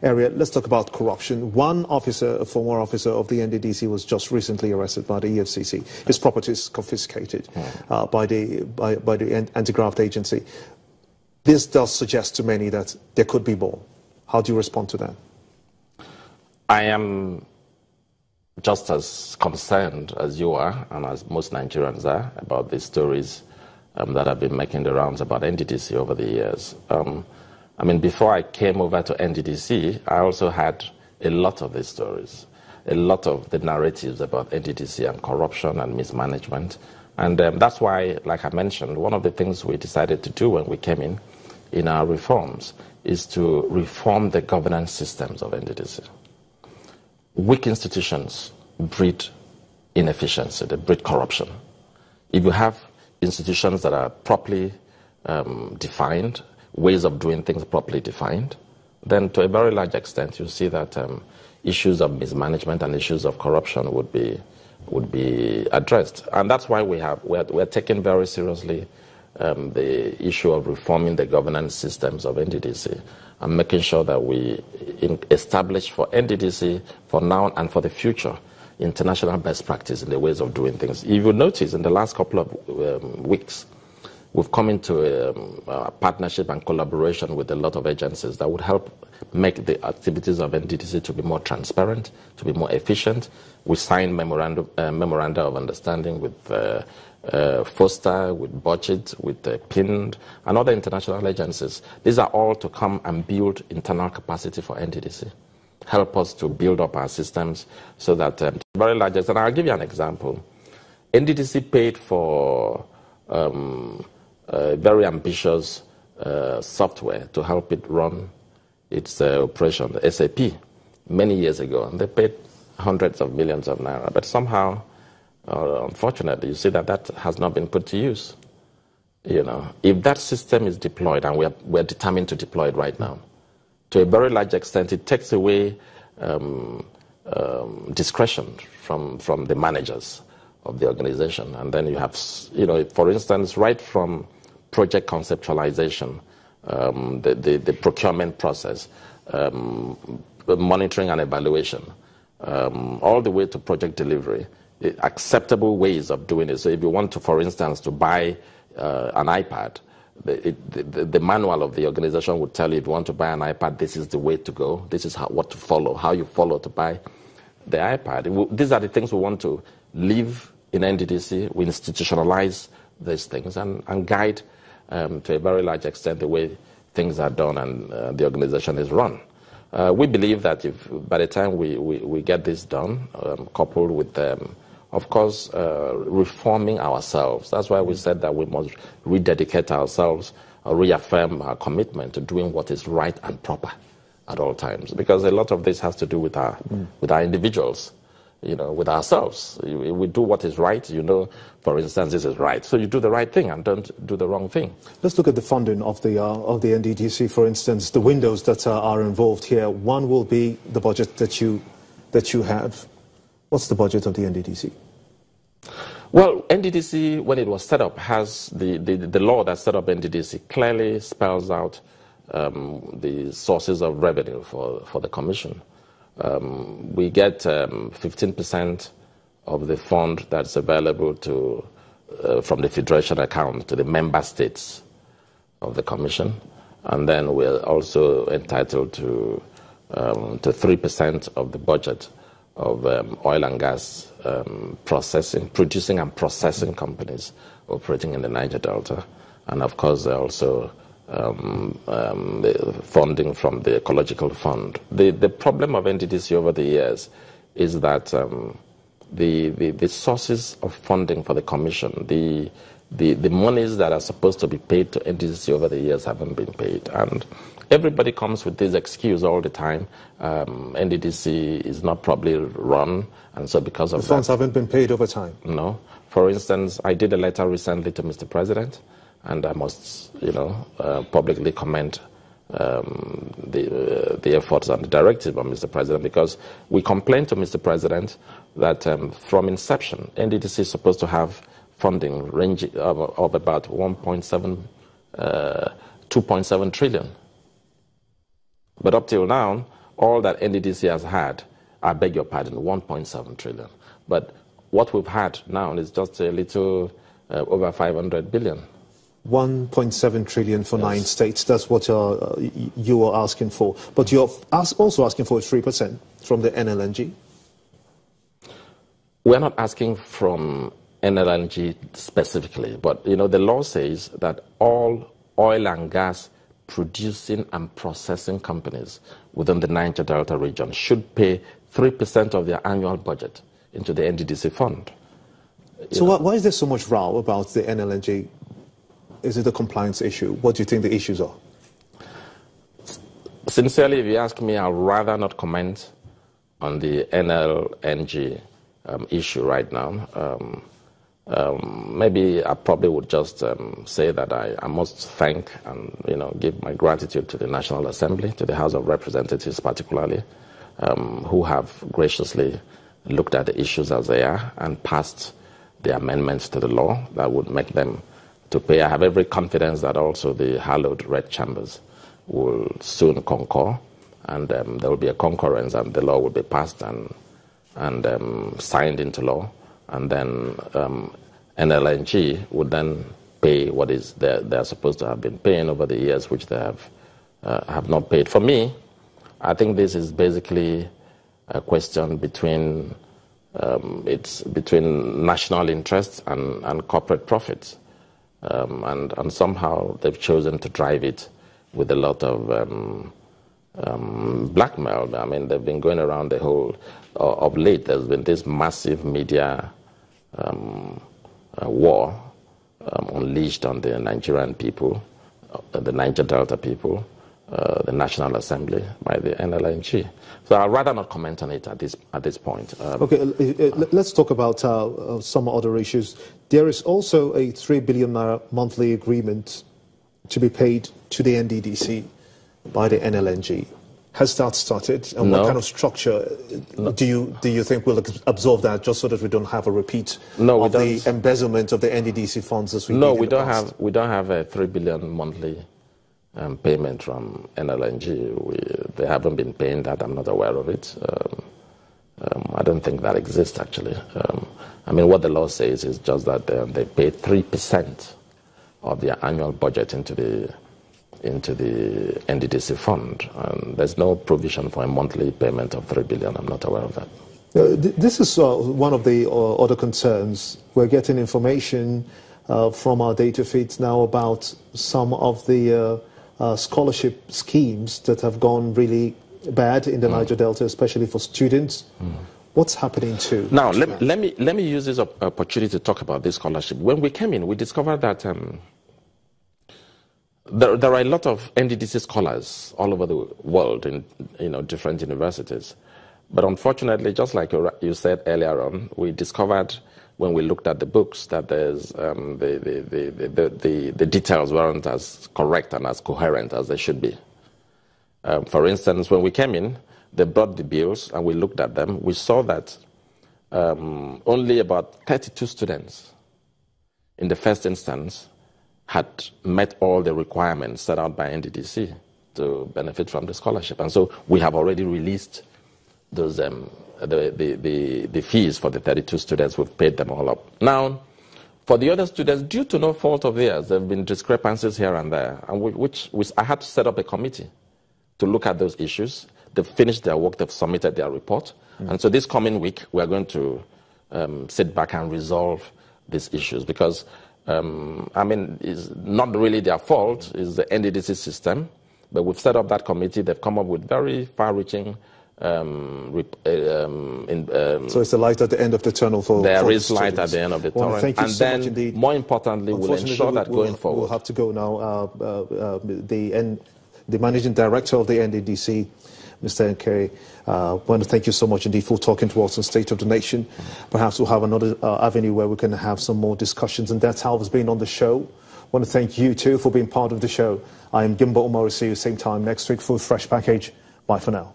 area. Let's talk about corruption. One officer, a former officer of the NDDC, was just recently arrested by the EFCC. His property is confiscated by the anti-graft agency. This does suggest to many that there could be more. How do you respond to that? I am just as concerned as you are, and as most Nigerians are, about these stories that have been making the rounds about NDDC over the years. I mean, before I came over to NDDC, I also had a lot of these stories, a lot of the narratives about NDDC and corruption and mismanagement. And that's why, like I mentioned, one of the things we decided to do when we came in our reforms is to reform the governance systems of NDDC. Weak institutions breed inefficiency, they breed corruption. If you have institutions that are properly defined, ways of doing things properly defined, then to a very large extent you see that issues of mismanagement and issues of corruption would be addressed. And that's why we're taking very seriously the issue of reforming the governance systems of NDDC and making sure that we establish for NDDC, for now and for the future, international best practice in the ways of doing things. If you notice, in the last couple of weeks, we've come into a partnership and collaboration with a lot of agencies that would help make the activities of NDDC to be more transparent, to be more efficient. We signed memoranda of understanding with FOSTA, with Budget, with PIND, and other international agencies. These are all to come and build internal capacity for NDDC, help us to build up our systems so that very large. And I'll give you an example. NDDC paid for very ambitious software to help it run its operation, the SAP, many years ago, and they paid hundreds of millions of naira. But somehow, unfortunately, you see that has not been put to use. You know, if that system is deployed, and we're determined to deploy it right now, to a very large extent, it takes away discretion from the managers of the organization. And then you have, you know, for instance, right from project conceptualization, the procurement process, monitoring and evaluation, all the way to project delivery, acceptable ways of doing it. So if you want to, for instance, to buy an iPad, the manual of the organization would tell you, if you want to buy an iPad, this is the way to go, this is what to follow, how you follow to buy the iPad. These are the things we want to leave in NDDC. We institutionalize these things and guide to a very large extent the way things are done and the organization is run. We believe that if by the time we get this done, coupled with, of course, reforming ourselves, that's why we said that we must rededicate ourselves, reaffirm our commitment to doing what is right and proper at all times. Because a lot of this has to do with our individuals, you know, with ourselves. We do what is right, you know, for instance, this is right. So you do the right thing and don't do the wrong thing. Let's look at the funding of the NDDC, for instance, the windows that are involved here. One will be the budget that you have. What's the budget of the NDDC? Well, NDDC, when it was set up, has the law that set up NDDC clearly spells out the sources of revenue for the commission. We get 15% of the fund that's available to from the federation account to the member states of the commission, and then we're also entitled to 3% of the budget of oil and gas producing and processing companies operating in the Niger Delta, and of course also the funding from the ecological fund. The problem of NDDC over the years is that the sources of funding for the commission, the monies that are supposed to be paid to NDDC over the years haven't been paid. And everybody comes with this excuse all the time. NDDC is not properly run, and so because of the funds haven't been paid over time. No. For instance, I did a letter recently to Mr. President, and I must, you know, publicly commend the efforts and the directive of Mr. President, because we complained to Mr. President that from inception, NDDC is supposed to have funding ranging of about 2.7 trillion. But up till now, all that NDDC has had, I beg your pardon, 1.7 trillion. But what we've had now is just a little over 500 billion. 1.7 trillion for 9 states. That's what you are asking for. But you're also asking for 3% from the NLNG. We're not asking from NLNG specifically, but the law says that all oil and gas producing and processing companies within the Niger Delta region should pay 3% of their annual budget into the NDDC fund. So why is there so much row about the NLNG? Is it a compliance issue? What do you think the issues are? Sincerely, if you ask me, I'd rather not comment on the NLNG issue right now. Maybe I probably would just say that I must thank and give my gratitude to the National Assembly, to the House of Representatives particularly, who have graciously looked at the issues as they are and passed the amendments to the law that would make them to pay. I have every confidence that also the hallowed red chambers will soon concur, and there will be a concurrence, and the law will be passed and signed into law, and then NLNG would then pay what is they're supposed to have been paying over the years, which they have not paid. For me, I think this is basically a question between between national interests and corporate profits, and somehow they've chosen to drive it with a lot of blackmail. I mean, they've been going around the whole. Of late, there's been this massive media war unleashed on the Nigerian people, the Niger Delta people, the National Assembly by the NLNG. So I'd rather not comment on it at this point. Okay, let's talk about some other issues. There is also a 3 billion naira monthly agreement to be paid to the NDDC by the NLNG. Has that started? And No. what kind of structure do you think will absorb that, just so that we don't have a repeat of the embezzlement of the NDDC funds as we did No, in we the don't past? have. We don't have a 3 billion monthly payment from NLNG. They haven't been paying that. I'm not aware of it. I don't think that exists actually. I mean, what the law says is just that they pay 3% of their annual budget into the NDDC fund. And there's no provision for a monthly payment of 3 billion. I'm not aware of that. This is one of the other concerns. We're getting information from our data feeds now about some of the scholarship schemes that have gone really bad in the Niger Delta, especially for students. What's happening to now? Let me use this opportunity to talk about this scholarship. When we came in, we discovered that there are a lot of NDDC scholars all over the world in different universities. But unfortunately, just like you said earlier on, we discovered when we looked at the books that there's the details weren't as correct and as coherent as they should be. For instance, when we came in, they brought the bills and we looked at them. We saw that only about 32 students in the first instance had met all the requirements set out by NDDC to benefit from the scholarship. And so we have already released those the fees for the 32 students. We've paid them all up. Now, for the other students, due to no fault of theirs, there have been discrepancies here and there, and which I had to set up a committee to look at those issues. They've finished their work, they've submitted their report. And so this coming week, we're going to sit back and resolve these issues because I mean, it's not really their fault, it's the NDDC system, but we've set up that committee. They've come up with very far-reaching so it's the light at the end of the tunnel for there is light students. at the end of the tunnel. Well, thank you and so then, much indeed. more importantly, we'll ensure that going forward. We'll have to go now. The managing director of the NDDC, Mr. Nkere, I want to thank you so much indeed for talking to us on State of the Nation. Perhaps we'll have another avenue where we can have some more discussions, and that's how it's been on the show. I want to thank you too for being part of the show. I am Gimbo Omori. See you same time next week for a fresh package. Bye for now.